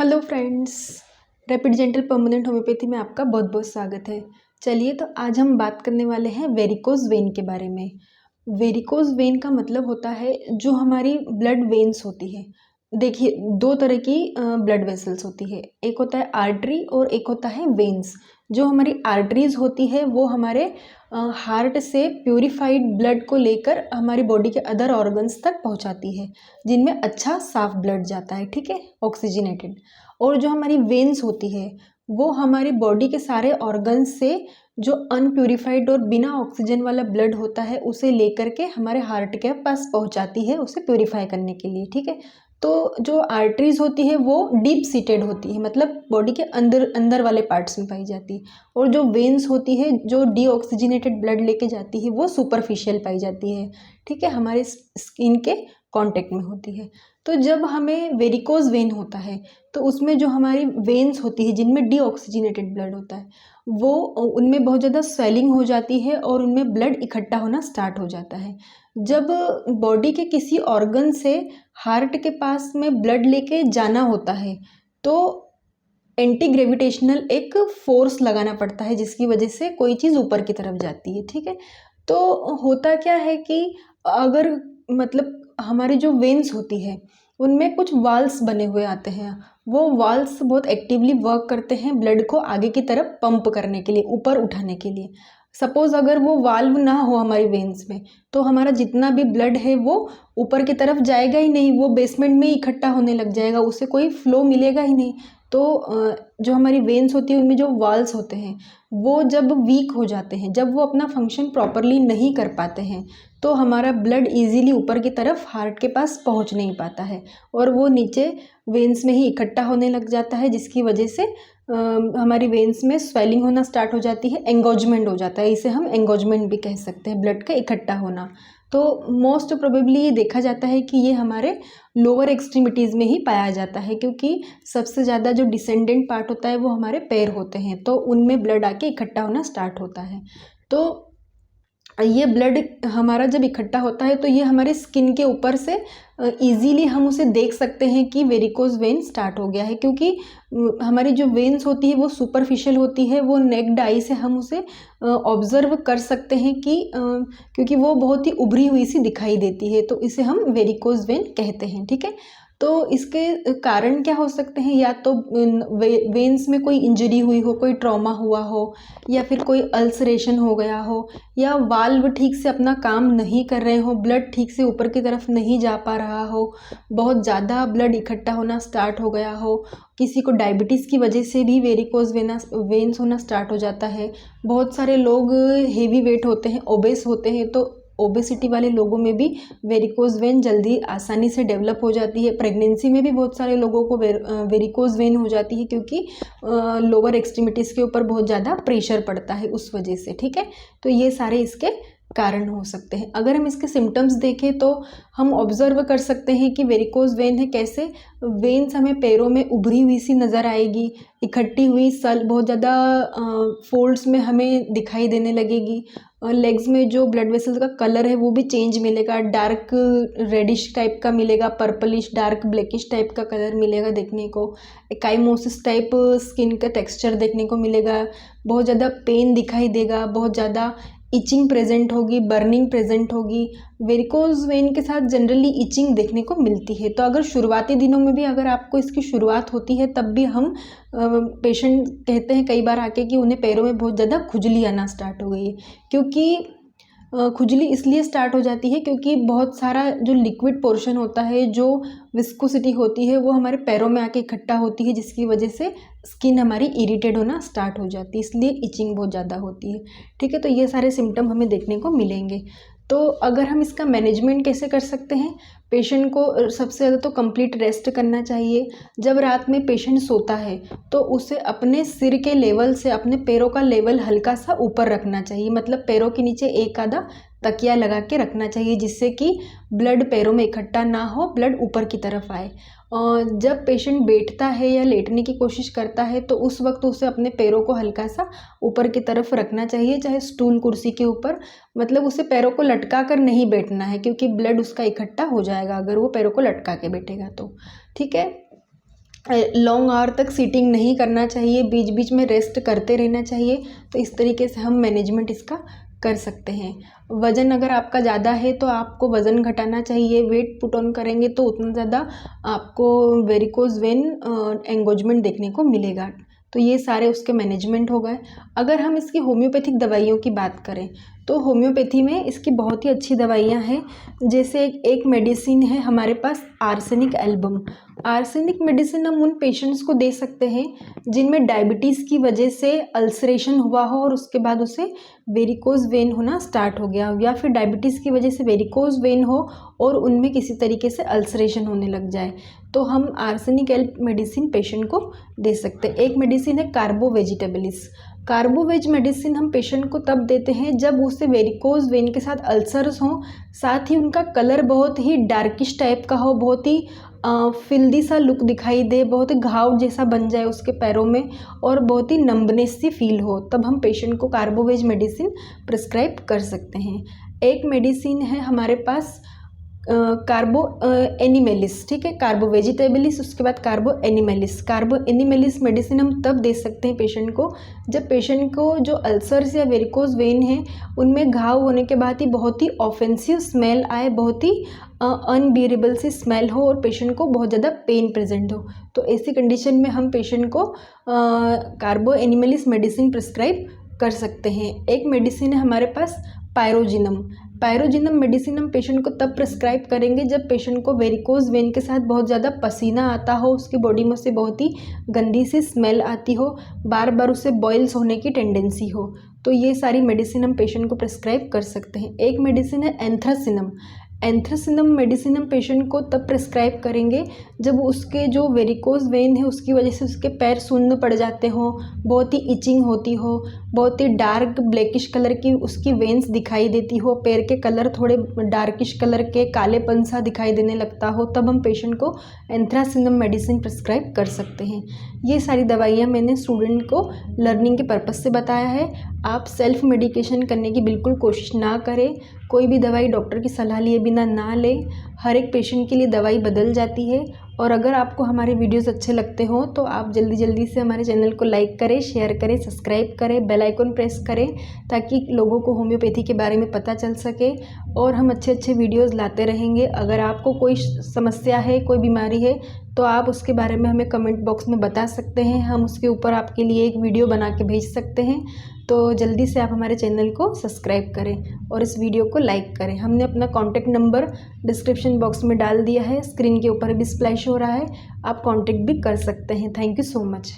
Hello friends, rapid gentle permanent homeopathy में आपका बहुत बहुत स्वागत है। चलिए तो आज हम बात करने वाले हैं वेरिकोज वेन के बारे में। वेरिकोज वेन का मतलब होता है जो हमारी ब्लड वेन्स होती है। देखिए, दो तरह की ब्लड वेसल्स होती है, एक होता है आर्टरी और एक होता है वेन्स। जो हमारी आर्टरीज होती है वो हमारे हार्ट से प्यूरिफाइड ब्लड को लेकर हमारी बॉडी के अदर ऑर्गन्स तक पहुंचाती है, जिनमें अच्छा साफ ब्लड जाता है, ठीक है, ऑक्सीजनेटेड। और जो हमारी वेन्स होती है वो हमारी बॉडी के सारे ऑर्गन्स से जो अनप्यूरिफाइड और बिना ऑक्सीजन वाला ब्लड होता है उसे लेकर के हमारे हार्ट के पास पहुंचाती है, उसे प्यूरिफाई करने के लिए, ठीक है। तो जो आर्टरीज होती है वो डीप सीटेड होती है, मतलब बॉडी के अंदर अंदर वाले पार्ट्स में पाई जाती है। और जो वेन्स होती है जो डीऑक्सीजनेटेड ब्लड लेके जाती है वो सुपरफिशियल पाई जाती है, ठीक है, हमारे स्किन के कांटेक्ट में होती है। तो जब हमें वेरिकोज वेन होता है तो उसमें जो हमारी वेन्स होती है जिनमें डीऑक्सीजनेटेड ब्लड होता है वो उनमें बहुत ज़्यादा स्वेलिंग हो जाती है और उनमें ब्लड इकट्ठा होना स्टार्ट हो जाता है। जब बॉडी के किसी ऑर्गन से हार्ट के पास में ब्लड लेके जाना होता है तो एंटी ग्रेविटेशनल एक फोर्स लगाना पड़ता है जिसकी वजह से कोई चीज़ ऊपर की तरफ जाती है, ठीक है। तो होता क्या है कि अगर मतलब हमारी जो वेन्स होती है उनमें कुछ वाल्स बने हुए आते हैं, वो वाल्स बहुत एक्टिवली वर्क करते हैं ब्लड को आगे की तरफ पंप करने के लिए, ऊपर उठाने के लिए। सपोज अगर वो वाल्व ना हो हमारी वेन्स में तो हमारा जितना भी ब्लड है वो ऊपर की तरफ जाएगा ही नहीं, वो बेसमेंट में ही इकट्ठा होने लग जाएगा, उसे कोई फ्लो मिलेगा ही नहीं। तो जो हमारी वेन्स होती है उनमें जो वाल्स होते हैं वो जब वीक हो जाते हैं, जब वो अपना फंक्शन प्रॉपरली नहीं कर पाते हैं तो हमारा ब्लड इजीली ऊपर की तरफ हार्ट के पास पहुंच नहीं पाता है और वो नीचे वेन्स में ही इकट्ठा होने लग जाता है, जिसकी वजह से हमारी वेन्स में स्वेलिंग होना स्टार्ट हो जाती है, एंगोजमेंट हो जाता है। इसे हम एंगोजमेंट भी कह सकते हैं, ब्लड का इकट्ठा होना। तो मोस्ट प्रोबेबली ये देखा जाता है कि ये हमारे लोअर एक्सट्रीमिटीज़ में ही पाया जाता है, क्योंकि सबसे ज़्यादा जो डिसेंडेंट पार्ट होता है वो हमारे पैर होते हैं, तो उनमें ब्लड आके इकट्ठा होना स्टार्ट होता है। तो ये ब्लड हमारा जब इकट्ठा होता है तो ये हमारे स्किन के ऊपर से इजीली हम उसे देख सकते हैं कि वेरिकोज वेन स्टार्ट हो गया है, क्योंकि हमारी जो वेन्स होती है वो सुपरफिशियल होती है, वो नेक्ड आई से हम उसे ऑब्जर्व कर सकते हैं कि क्योंकि वो बहुत ही उभरी हुई सी दिखाई देती है, तो इसे हम वेरिकोज वेन कहते हैं, ठीक है। तो इसके कारण क्या हो सकते हैं, या तो वेन्स में कोई इंजरी हुई हो, कोई ट्रॉमा हुआ हो, या फिर कोई अल्सरेशन हो गया हो, या वाल्व ठीक से अपना काम नहीं कर रहे हो, ब्लड ठीक से ऊपर की तरफ नहीं जा पा रहा हो, बहुत ज़्यादा ब्लड इकट्ठा होना स्टार्ट हो गया हो, किसी को डायबिटीज़ की वजह से भी वेरिकोज वेन्स होना स्टार्ट हो जाता है। बहुत सारे लोग हेवी वेट होते हैं, ओबेस होते हैं, तो ओबेसिटी वाले लोगों में भी वेरिकोज वेन जल्दी आसानी से डेवलप हो जाती है। प्रेगनेंसी में भी बहुत सारे लोगों को वेरिकोज वेन हो जाती है, क्योंकि लोअर एक्सट्रीमिटीज़ के ऊपर बहुत ज़्यादा प्रेशर पड़ता है उस वजह से, ठीक है। तो ये सारे इसके कारण हो सकते हैं। अगर हम इसके सिम्टम्स देखें तो हम ऑब्जर्व कर सकते हैं कि वेरिकोज वेन है कैसे। वेन्स हमें पैरों में उभरी हुई सी नज़र आएगी, इकट्ठी हुई सल बहुत ज़्यादा फोल्ड्स में हमें दिखाई देने लगेगी। लेग्स में जो ब्लड वेसल्स का कलर है वो भी चेंज मिलेगा, डार्क रेडिश टाइप का मिलेगा, पर्पलिश डार्क ब्लैकिश टाइप का कलर मिलेगा देखने को, एकाइमोसिस टाइप स्किन का टेक्सचर देखने को मिलेगा, बहुत ज़्यादा पेन दिखाई देगा, बहुत ज़्यादा इचिंग प्रेजेंट होगी, बर्निंग प्रेजेंट होगी। वेरिकोज वेन के साथ जनरली इचिंग देखने को मिलती है। तो अगर शुरुआती दिनों में भी अगर आपको इसकी शुरुआत होती है तब भी हम पेशेंट कहते हैं कई बार आके कि उन्हें पैरों में बहुत ज़्यादा खुजली आना स्टार्ट हो गई है, क्योंकि खुजली इसलिए स्टार्ट हो जाती है क्योंकि बहुत सारा जो लिक्विड पोर्शन होता है, जो विस्कोसिटी होती है, वो हमारे पैरों में आके इकट्ठा होती है, जिसकी वजह से स्किन हमारी इरिटेट होना स्टार्ट हो जाती है, इसलिए इचिंग बहुत ज़्यादा होती है, ठीक है। तो ये सारे सिम्टम हमें देखने को मिलेंगे। तो अगर हम इसका मैनेजमेंट कैसे कर सकते हैं, पेशेंट को सबसे ज़्यादा तो कंप्लीट रेस्ट करना चाहिए। जब रात में पेशेंट सोता है तो उसे अपने सिर के लेवल से अपने पैरों का लेवल हल्का सा ऊपर रखना चाहिए, मतलब पैरों के नीचे एक आधा तकिया लगा के रखना चाहिए, जिससे कि ब्लड पैरों में इकट्ठा ना हो, ब्लड ऊपर की तरफ आए। और जब पेशेंट बैठता है या लेटने की कोशिश करता है तो उस वक्त उसे अपने पैरों को हल्का सा ऊपर की तरफ रखना चाहिए, चाहे स्टूल कुर्सी के ऊपर, मतलब उसे पैरों को लटका कर नहीं बैठना है, क्योंकि ब्लड उसका इकट्ठा हो जाएगा अगर वो पैरों को लटका के बैठेगा तो, ठीक है। लॉन्ग आवर तक सीटिंग नहीं करना चाहिए, बीच बीच में रेस्ट करते रहना चाहिए। तो इस तरीके से हम मैनेजमेंट इसका कर सकते हैं। वज़न अगर आपका ज़्यादा है तो आपको वज़न घटाना चाहिए, वेट पुट ऑन करेंगे तो उतना ज़्यादा आपको वेरिकोज वेन एंगोजमेंट देखने को मिलेगा। तो ये सारे उसके मैनेजमेंट हो गए। अगर हम इसकी होम्योपैथिक दवाइयों की बात करें तो होम्योपैथी में इसकी बहुत ही अच्छी दवाइयाँ हैं। जैसे एक मेडिसिन है हमारे पास आर्सेनिक एल्बम। आर्सेनिक मेडिसिन हम उन पेशेंट्स को दे सकते हैं जिनमें डायबिटीज़ की वजह से अल्सरेशन हुआ हो और उसके बाद उसे वेरिकोज वेन होना स्टार्ट हो गया हो, या फिर डायबिटीज़ की वजह से वेरिकोज वेन हो और उनमें किसी तरीके से अल्सरेशन होने लग जाए, तो हम आर्सेनिक एल्ब मेडिसिन पेशेंट को दे सकते हैं। एक मेडिसिन है कार्बो वेजिटेबलिस। कार्बोवेज मेडिसिन हम पेशेंट को तब देते हैं जब उसे वेरिकोज वेन के साथ अल्सर्स हों, साथ ही उनका कलर बहुत ही डार्किश टाइप का हो, बहुत ही फिल्दी सा लुक दिखाई दे, बहुत ही घाव जैसा बन जाए उसके पैरों में और बहुत ही नंबनेस सी फील हो, तब हम पेशेंट को कार्बोवेज मेडिसिन प्रिस्क्राइब कर सकते हैं। एक मेडिसिन है हमारे पास कार्बो एनिमेलिस, ठीक है, कार्बो वेजिटेबलिस, उसके बाद कार्बो एनिमेलिस। कार्बो एनिमेलिस मेडिसिन हम तब दे सकते हैं पेशेंट को जब पेशेंट को जो अल्सर्स या वेरिकोज वेन है उनमें घाव होने के बाद ही बहुत ही ऑफेंसिव स्मेल आए, बहुत ही अनबियरेबल सी स्मेल हो और पेशेंट को बहुत ज़्यादा पेन प्रेजेंट हो। तो ऐसी कंडीशन में हम पेशेंट को कार्बो एनिमेलिस मेडिसिन प्रिस्क्राइब कर सकते हैं। एक मेडिसिन है हमारे पास पायरोजिनम। पायरोजिनम मेडिसिन हम पेशेंट को तब प्रिस्क्राइब करेंगे जब पेशेंट को वेरिकोज वेन के साथ बहुत ज़्यादा पसीना आता हो, उसकी बॉडी में से बहुत ही गंदी सी स्मेल आती हो, बार बार उसे बॉइल्स होने की टेंडेंसी हो, तो ये सारी मेडिसिन हम पेशेंट को प्रिस्क्राइब कर सकते हैं। एक मेडिसिन है एंथ्रासिनम। एंथ्रासिनम मेडिसिन हम पेशेंट को तब प्रिस्क्राइब करेंगे जब उसके जो वेरिकोज वेन है उसकी वजह से उसके पैर सुन्न पड़ जाते हों, बहुत ही इचिंग होती हो, बहुत ही डार्क ब्लैकिश कलर की उसकी वेन्स दिखाई देती हो, पैर के कलर थोड़े डार्किश कलर के कालेपन सा दिखाई देने लगता हो, तब हम पेशेंट को एंथ्रासिनम मेडिसिन प्रिस्क्राइब कर सकते हैं। ये सारी दवाइयाँ मैंने स्टूडेंट को लर्निंग के पर्पज़ से बताया है। आप सेल्फ मेडिकेशन करने की बिल्कुल कोशिश ना करें, कोई भी दवाई डॉक्टर की सलाह लिए बिना ना लें। हर एक पेशेंट के लिए दवाई बदल जाती है। और अगर आपको हमारे वीडियोस अच्छे लगते हों तो आप जल्दी जल्दी से हमारे चैनल को लाइक करें, शेयर करें, सब्सक्राइब करें, बेल आइकन प्रेस करें ताकि लोगों को होम्योपैथी के बारे में पता चल सके और हम अच्छे अच्छे वीडियोस लाते रहेंगे। अगर आपको कोई समस्या है, कोई बीमारी है तो आप उसके बारे में हमें कमेंट बॉक्स में बता सकते हैं, हम उसके ऊपर आपके लिए एक वीडियो बना के भेज सकते हैं। तो जल्दी से आप हमारे चैनल को सब्सक्राइब करें और इस वीडियो को लाइक करें। हमने अपना कॉन्टैक्ट नंबर डिस्क्रिप्शन बॉक्स में डाल दिया है, स्क्रीन के ऊपर भी स्प्लैश हो रहा है, आप कॉन्टैक्ट भी कर सकते हैं। Thank you so much.